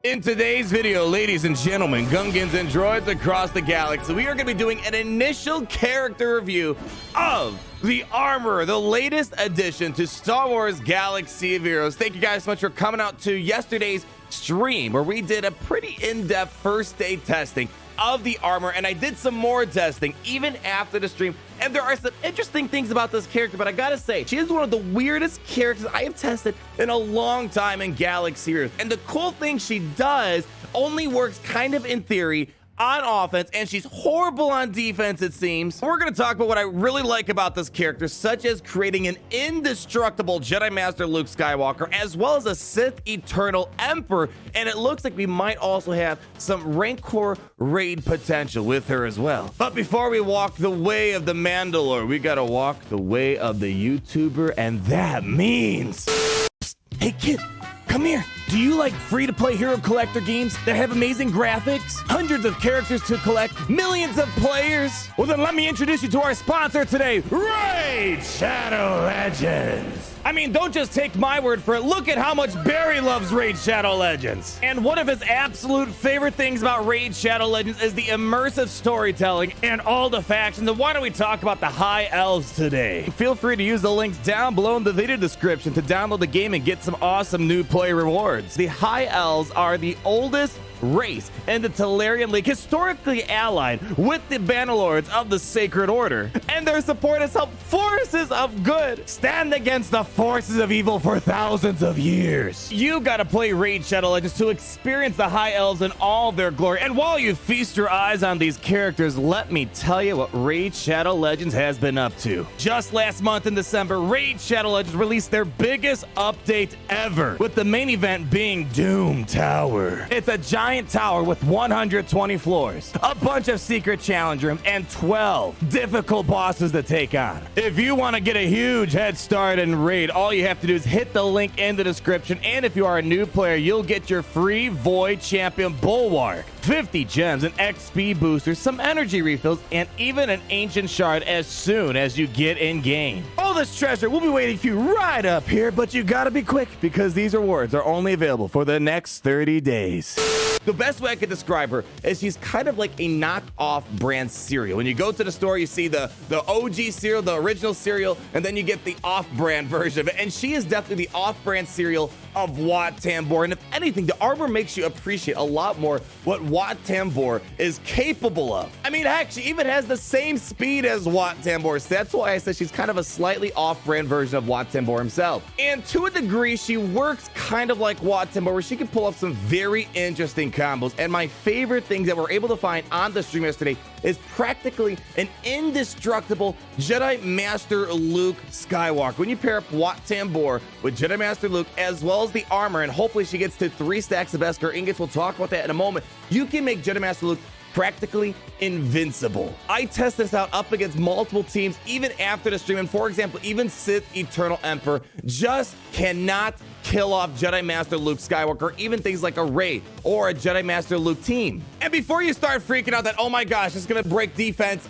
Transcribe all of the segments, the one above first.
In today's video, ladies and gentlemen, Gungans and droids across the galaxy, we are going to be doing an initial character review of the Armor, the latest addition to Star Wars Galaxy of Heroes. Thank you guys so much for coming out to yesterday's stream, where we did a pretty in-depth first day testing of the Armor, and I did some more testing even after the stream, and there are some interesting things about this character, but I gotta say, she is one of the weirdest characters I have tested in a long time in Galaxy Heroes. And the cool thing she does only works kind of in theory on offense, and she's horrible on defense, it seems. We're gonna talk about what I really like about this character, such as creating an indestructible Jedi Master Luke Skywalker, as well as a Sith Eternal Emperor, and it looks like we might also have some Rancor raid potential with her as well. But before we walk the way of the Mandalorian, we gotta walk the way of the YouTuber, and that means... Psst, hey kid, come here. Do you like free-to-play hero collector games that have amazing graphics, hundreds of characters to collect, millions of players? Well, then let me introduce you to our sponsor today, Raid Shadow Legends. I mean, don't just take my word for it. Look at how much Barry loves Raid Shadow Legends. And one of his absolute favorite things about Raid Shadow Legends is the immersive storytelling and all the factions. And why don't we talk about the High Elves today? Feel free to use the links down below in the video description to download the game and get some awesome new play rewards. The High Elves are the oldest race in the Talarian League, historically allied with the Bannerlords of the Sacred Order, and their support has helped forces of good stand against the forces of evil for thousands of years. You gotta play Raid Shadow Legends to experience the High Elves in all their glory, and while you feast your eyes on these characters, let me tell you what Raid Shadow Legends has been up to. Just last month in December, Raid Shadow Legends released their biggest update ever, with the main event being Doom Tower. It's a giant tower with 120 floors, a bunch of secret challenge rooms, and 12 difficult bosses to take on. If you want to get a huge head start in Raid, all you have to do is hit the link in the description, and if you are a new player, you'll get your free Void Champion Bulwark, 50 gems, an XP booster, some energy refills, and even an ancient shard as soon as you get in game. All this treasure will be waiting for you right up here, but you gotta be quick because these rewards are only available for the next 30 days. The best way I could describe her is she's kind of like a knockoff brand cereal. When you go to the store, you see the OG cereal, the original cereal, and then you get the off-brand version of it. And she is definitely the off-brand cereal of Wat Tambor. And if anything, the Armor makes you appreciate a lot more what Wat Tambor is capable of. I mean, heck, she even has the same speed as Wat Tambor. So that's why I said she's kind of a slightly off-brand version of Wat Tambor himself. And to a degree, she works kind of like Wat Tambor, where she can pull off some very interesting combos. And my favorite things that we're able to find on the stream yesterday is practically an indestructible Jedi Master Luke Skywalker. When you pair up Wat Tambor with Jedi Master Luke, as well as the Armor, and hopefully she gets to 3 stacks of Beskar ingots, we'll talk about that in a moment, you can make Jedi Master Luke practically invincible. I test this out up against multiple teams even after the stream, and for example, even Sith Eternal Emperor just cannot kill off Jedi Master Luke Skywalker, even things like a Rey or a Jedi Master Luke team. And before you start freaking out that, oh my gosh, it's gonna break defense,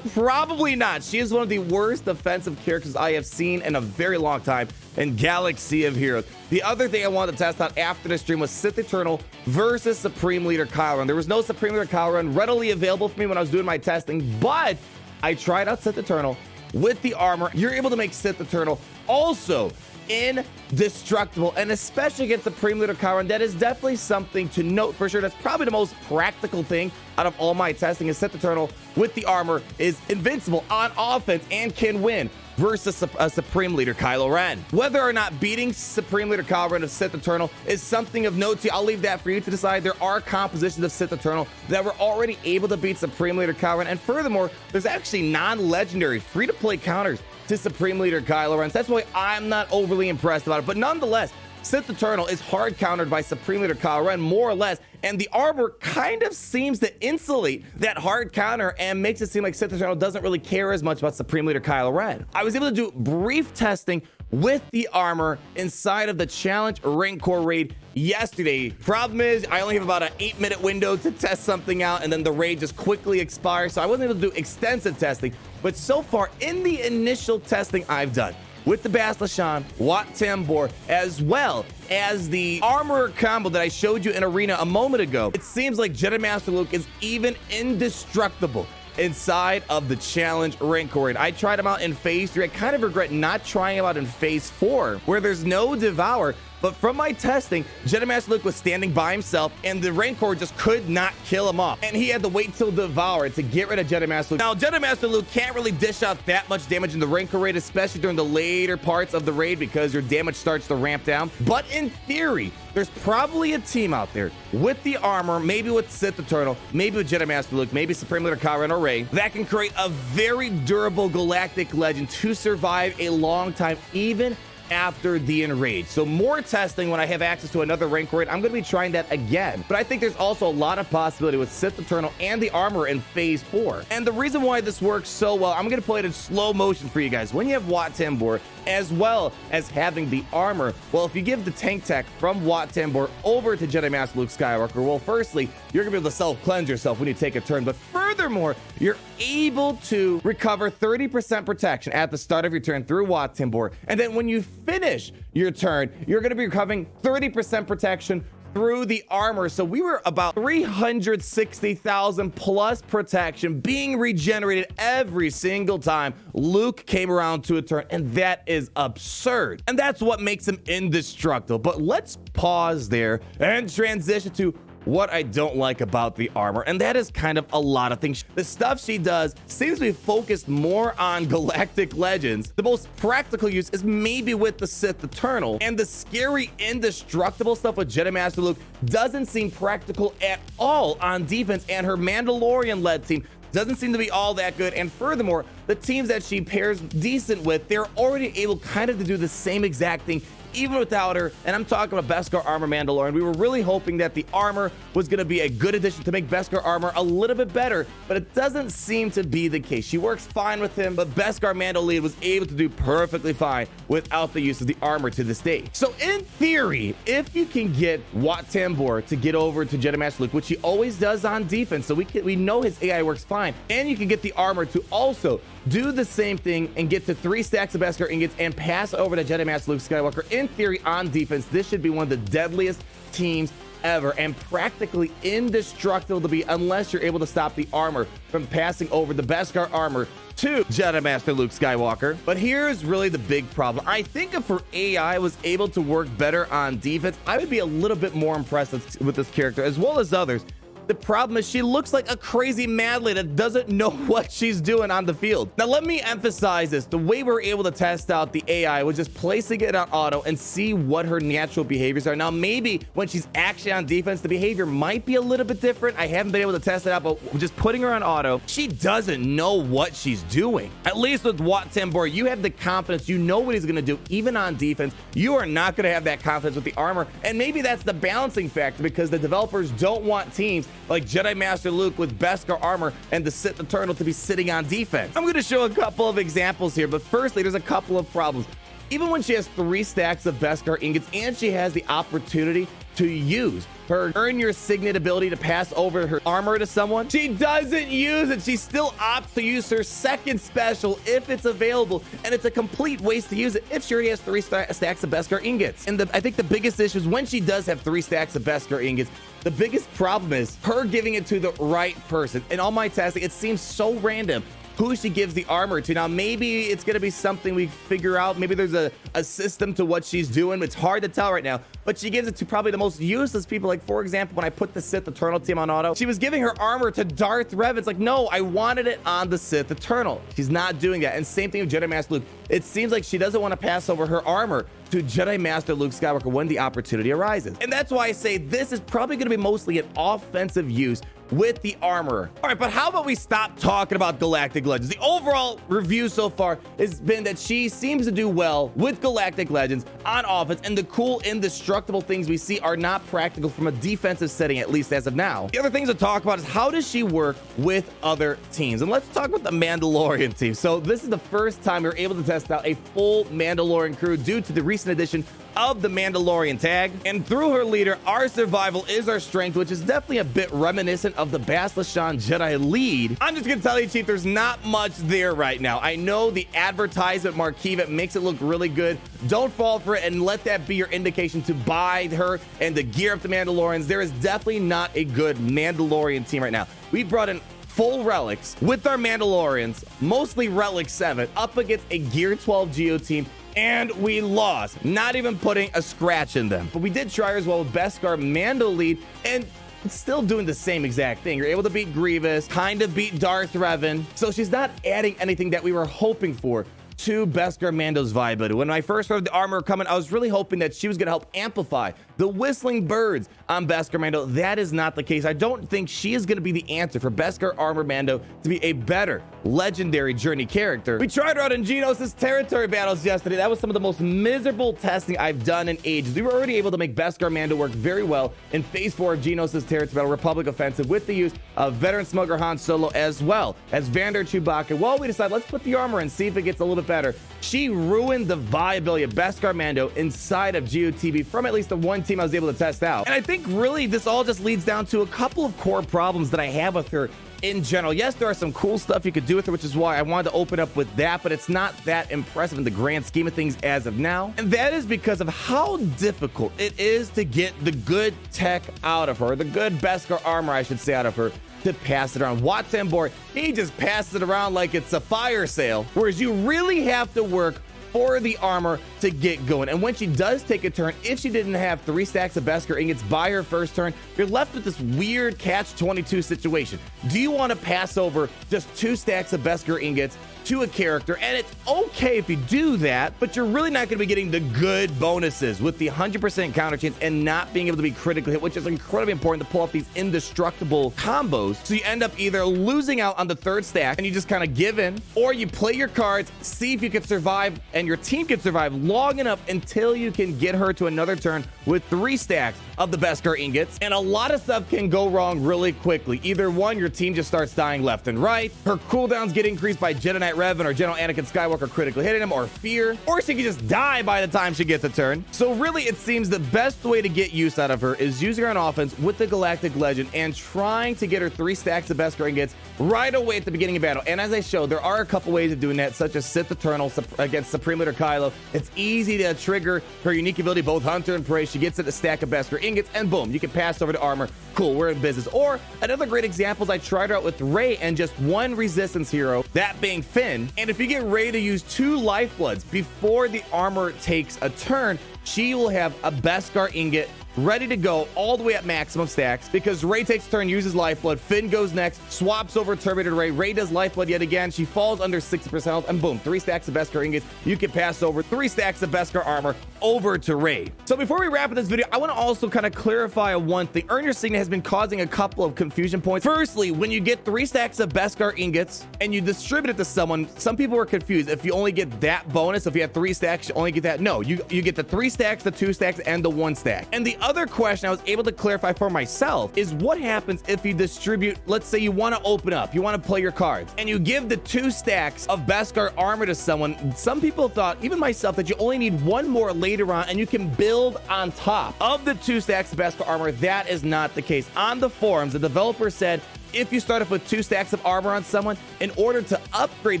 probably not. She is one of the worst defensive characters I have seen in a very long time in Galaxy of Heroes. The other thing I wanted to test out after the stream was Sith Eternal versus Supreme Leader Kylo Ren. There was no Supreme Leader Kylo Ren readily available for me when I was doing my testing, but I tried out Sith Eternal with the Armor. You're able to make Sith Eternal also indestructible, and especially against Supreme Leader Kylo Ren, that is definitely something to note for sure. That's probably the most practical thing out of all my testing, is Sith Eternal with the Armor is invincible on offense and can win versus a Supreme Leader Kylo Ren. Whether or not beating Supreme Leader Kylo Ren of Sith Eternal is something of note to you, I'll leave that for you to decide. There are compositions of Sith Eternal that were already able to beat Supreme Leader Kylo Ren, and furthermore, there's actually non-legendary free-to-play counters to Supreme Leader Kylo Ren. So that's why I'm not overly impressed about it. But nonetheless, Sith Eternal is hard countered by Supreme Leader Kylo Ren, more or less, and the Armor kind of seems to insulate that hard counter and makes it seem like Sith Eternal doesn't really care as much about Supreme Leader Kylo Ren. I was able to do brief testing with the Armor inside of the Challenge Rancor raid yesterday. Problem is, I only have about an 8-minute window to test something out, and then the raid just quickly expires, so I wasn't able to do extensive testing. But so far, in the initial testing I've done, with the Battlejuice, Wat Tambor, as well as the armor combo that I showed you in Arena a moment ago. It seems like Jedi Master Luke is even indestructible inside of the challenge Rancor. I tried him out in phase 3. I kind of regret not trying him out in phase 4, where there's no Devour. But from my testing, Jedi Master Luke was standing by himself, and the Rancor just could not kill him off. And he had to wait till Devour to get rid of Jedi Master Luke. Now, Jedi Master Luke can't really dish out that much damage in the Rancor raid, especially during the later parts of the raid, because your damage starts to ramp down. But in theory, there's probably a team out there with the armor, maybe with Sith Eternal, maybe with Jedi Master Luke, maybe Supreme Leader Kylo or Rey, that can create a very durable galactic legend to survive a long time, even after the enrage. So more testing when I have access to another Rancor raid. I'm going to be trying that again. But I think there's also a lot of possibility with Sith Eternal and the armor in phase 4. And the reason why this works so well, I'm going to play it in slow motion for you guys. When you have Wat Tambor, as well as having the armor, well, if you give the tank tech from Wat Tambor over to Jedi Master Luke Skywalker, well, firstly, you're gonna be able to self-cleanse yourself when you take a turn, but furthermore, you're able to recover 30% protection at the start of your turn through Wat Tambor, and then when you finish your turn, you're gonna be recovering 30% protection through the armor. So we were about 360,000 plus protection being regenerated every single time Luke came around to a turn, and that is absurd. And that's what makes him indestructible. But let's pause there and transition to what I don't like about the armor, and that is kind of a lot of things. The stuff she does seems to be focused more on galactic legends. The most practical use is maybe with the Sith Eternal, and the scary indestructible stuff with Jedi Master Luke doesn't seem practical at all on defense, and her Mandalorian led team doesn't seem to be all that good. And furthermore, the teams that she pairs decent with, they're already able kind of to do the same exact thing even without her. And I'm talking about Beskar Armor Mandalorian. We were really hoping that the armor was going to be a good addition to make Beskar Armor a little bit better, but it doesn't seem to be the case. She works fine with him, but Beskar Mandalorian was able to do perfectly fine without the use of the armor to this day. So in theory, if you can get Wat Tambor to get over to Jedi Master Luke, which he always does on defense, so we know his AI works fine, and you can get the armor to also do the same thing and get to 3 stacks of Beskar ingots and pass over to Jedi Master Luke Skywalker. In theory, on defense, this should be one of the deadliest teams ever and practically indestructible to be, unless you're able to stop the armor from passing over the Beskar armor to Jedi Master Luke Skywalker. But here's really the big problem. I think if her AI was able to work better on defense, I would be a little bit more impressed with this character, as well as others. The problem is she looks like a crazy mad lady that doesn't know what she's doing on the field. Now, let me emphasize this. The way we're able to test out the AI was just placing it on auto and see what her natural behaviors are. Now, maybe when she's actually on defense, the behavior might be a little bit different. I haven't been able to test it out, but just putting her on auto, she doesn't know what she's doing. At least with Wat Tambor, you have the confidence. You know what he's going to do, even on defense. You are not going to have that confidence with the armor. And maybe that's the balancing factor, because the developers don't want teams like Jedi Master Luke with Beskar armor and the Sith Eternal to be sitting on defense. I'm going to show a couple of examples here, but firstly, there's a couple of problems. Even when she has 3 stacks of Beskar ingots and she has the opportunity to use her earn your signet ability to pass over her armor to someone, she doesn't use it. She still opts to use her second special if it's available, and it's a complete waste to use it if she already has 3 stacks of Beskar ingots. And I think the biggest issue is when she does have 3 stacks of Beskar ingots, the biggest problem is her giving it to the right person. In all my testing, it seems so random who she gives the armor to. Now, maybe it's going to be something we figure out. Maybe there's a system to what she's doing. It's hard to tell right now, but she gives it to probably the most useless people. Like, for example, when I put the Sith Eternal team on auto, she was giving her armor to Darth Revan. It's like, no, I wanted it on the Sith Eternal. She's not doing that. And same thing with Jedi Master Luke. It seems like she doesn't want to pass over her armor to Jedi Master Luke Skywalker when the opportunity arises. And that's why I say this is probably going to be mostly an offensive use with the armor. All right, but how about we stop talking about Galactic Legends? The overall review so far has been that she seems to do well with Galactic Legends on offense, and the cool indestructible things we see are not practical from a defensive setting, at least as of now. The other things to talk about is how does she work with other teams? And let's talk about the Mandalorian team. So this is the first time we were able to test out a full Mandalorian crew due to the recent addition of the Mandalorian tag. And through her leader, our survival is our strength, which is definitely a bit reminiscent of the Battlejuice Jedi lead. I'm just gonna tell you, Chief, there's not much there right now. I know the advertisement marquee that makes it look really good. Don't fall for it and let that be your indication to buy her and to gear up the Mandalorians. There is definitely not a good Mandalorian team right now. We brought in full relics with our Mandalorians, mostly Relic 7, up against a Gear 12 Geo team, and we lost, not even putting a scratch in them. But we did try as well with Beskar Mando lead, and still doing the same exact thing. You're able to beat Grievous, kind of beat Darth Revan, so she's not adding anything that we were hoping for to Beskar Mando's viability. When I first heard the armor coming, I was really hoping that she was going to help amplify the whistling birds on Beskar Mando. That is not the case. I don't think she is going to be the answer for Beskar Armor Mando to be a better legendary journey character. We tried her out in Geonosis territory battles yesterday. That was some of the most miserable testing I've done in ages. We were already able to make Beskar Mando work very well in Phase 4 of Geonosis territory battle Republic Offensive with the use of veteran smuggler Han Solo as well as Vander Chewbacca. Well, we decided let's put the armor and see if it gets a little bit better. She ruined the viability of Beskar Mando inside of GOTB from at least the one team I was able to test out. And I think really this all just leads down to a couple of core problems that I have with her in general. Yes, there are some cool stuff you could do with her, which is why I wanted to open up with that, but it's not that impressive in the grand scheme of things as of now. And that is because of how difficult it is to get the good tech out of her, the good Beskar armor, I should say, out of her, to pass it around. Watambor, he just passes it around like it's a fire sale, whereas you really have to work for the armor to get going. And when she does take a turn, if she didn't have 3 stacks of Beskar ingots by her first turn, you're left with this weird catch-22 situation. Do you want to pass over just 2 stacks of Beskar ingots to a character? And it's okay if you do that, but you're really not going to be getting the good bonuses with the 100% counter chance and not being able to be critically hit, which is incredibly important to pull off these indestructible combos. So you end up either losing out on the 3rd stack and you just kind of give in, or you play your cards, see if you can survive and your team can survive long enough until you can get her to another turn with 3 stacks of the Beskar ingots. And a lot of stuff can go wrong really quickly. Either one, your team just starts dying left and right, her cooldowns get increased by Jedi Knight Revan or General Anakin Skywalker critically hitting him, or fear, or she can just die by the time she gets a turn. So really, it seems the best way to get use out of her is using her on offense with the Galactic Legend and trying to get her 3 stacks of Beskar ingots right away at the beginning of battle. And as I showed, there are a couple ways of doing that, such as Sith Eternal against Supreme Leader Kylo. It's easy to trigger her unique ability, both Hunter and Prey. She gets it a stack of Beskar ingots, and boom, you can pass over to armor. Cool, we're in business. Or another great example is I tried her out with Rey and just one resistance hero, that being Finn. And if you get Rey to use 2 lifebloods before the armor takes a turn, she will have a Beskar ingot ready to go all the way at maximum stacks, because Rey takes a turn, uses lifeblood, Finn goes next, swaps over Terminator Rey, Rey does lifeblood yet again, she falls under 60% health, and boom, 3 stacks of Beskar ingots. You can pass over 3 stacks of Beskar armor over to Rey. So before we wrap up this video, I want to also kind of clarify one thing. Earn Your Signet has been causing a couple of confusion points. Firstly, when you get 3 stacks of Beskar ingots and you distribute it to someone, some people were confused. If you only get that bonus, if you had 3 stacks, you only get that. No, you get the 3 stacks, the 2 stacks, and the 1 stack. And the other question I was able to clarify for myself is what happens if you distribute, let's say you want to open up, you want to play your cards, and you give the 2 stacks of Beskar armor to someone. Some people thought, even myself, that you only need 1 more later on and you can build on top of the 2 stacks of Beskar armor. That is not the case. On the forums, the developer said if you start off with 2 stacks of armor on someone, in order to upgrade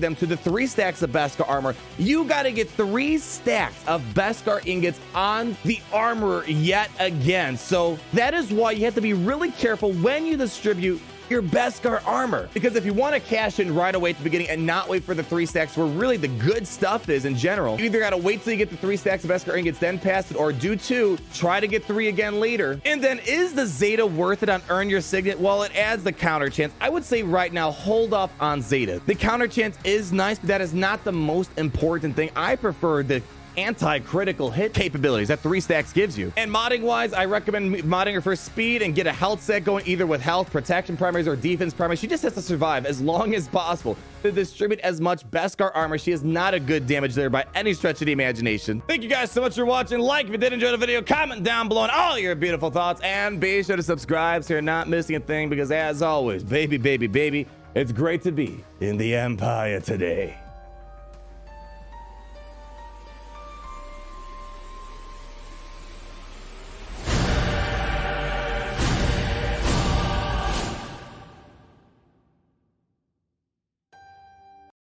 them to the 3 stacks of Beskar armor, you got to get 3 stacks of Beskar ingots on the armor yet again. So that is why you have to be really careful when you distribute your Beskar armor, because if you want to cash in right away at the beginning and not wait for the 3 stacks where really the good stuff is in general, you either got to wait till you get the 3 stacks of Beskar ingots, then pass it, or do 2, try to get 3 again later. And then is the Zeta worth it on Earn Your Signet? Well, it adds the counter chance. I would say right now, hold off on Zeta. The counter chance is nice, but that is not the most important thing. I prefer the anti-critical hit capabilities that 3 stacks gives you. And modding wise, I recommend modding her for speed and get a health set going, either with health, protection primaries, or defense primaries. She just has to survive as long as possible to distribute as much Beskar armor. She is not a good damage there by any stretch of the imagination. Thank you guys so much for watching. Like if you did enjoy the video, comment down below on all your beautiful thoughts, and be sure to subscribe so you're not missing a thing, because as always, baby, it's great to be in the Empire today.